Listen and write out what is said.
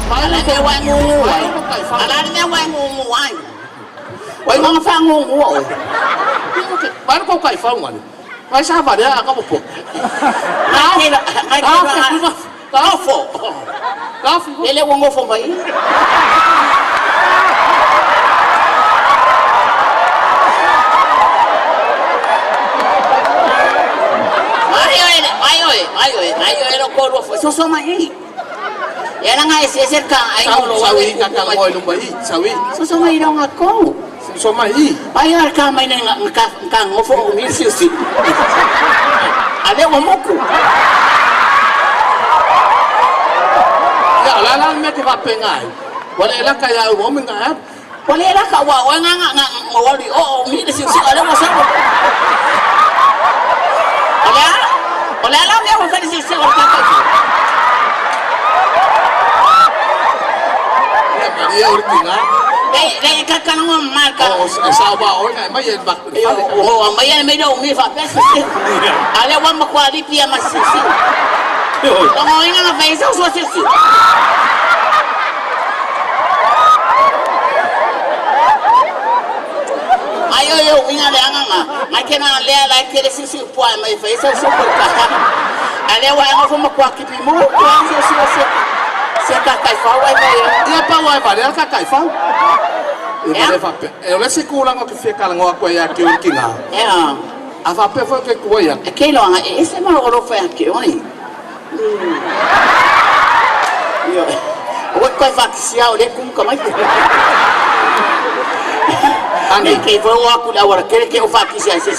Ala me wa ngungu ai. Ala me wa ngungu ai. Wai mga fa ngungu ai. Baru kau kai fau man. Mai sa ba dia ka po. Ai fo. Kafu. Ele wongo fo mai. Ai no ko fo. So mai. Yan nga iseserka ay Sawi sawi ka ka mo lumbai. Sawi. So mai no ako. So mai. Ay ka may na ka ngofo ni sisi. Ale mo moko. Ya la me te va pengai. Wala la ka ya mo minga. Wala la ka wa nga ngawali o ni sisi ale mo sa. Wala la me mo fa sisi o ka ka. Dia urtinga. Dai ka no marka. Oh, sa ba o na mai bak. Oh, mai me do mi fa pesa. Ale wa makwali pia masisi. Como inga na fez o so sisi. Ayo inga le anga. Mai kena le la kele sisi poa mai fez o so por ka. Ale wa nga fo makwa kipi mo. Se ka kai fa wa mai. Ia pa wa ba dia ka kai fau. Ele fa pe. Ele se kula ngo ke feka ngo ko ya ke urtinga. Ja. Ava pe fo ke ko ya. Ke lo anga ese ma ro fa ke oi. Yo. O ko fa sia o le kum ka mai. Ani ke fo wa ku la wa ke o fa ki sia se.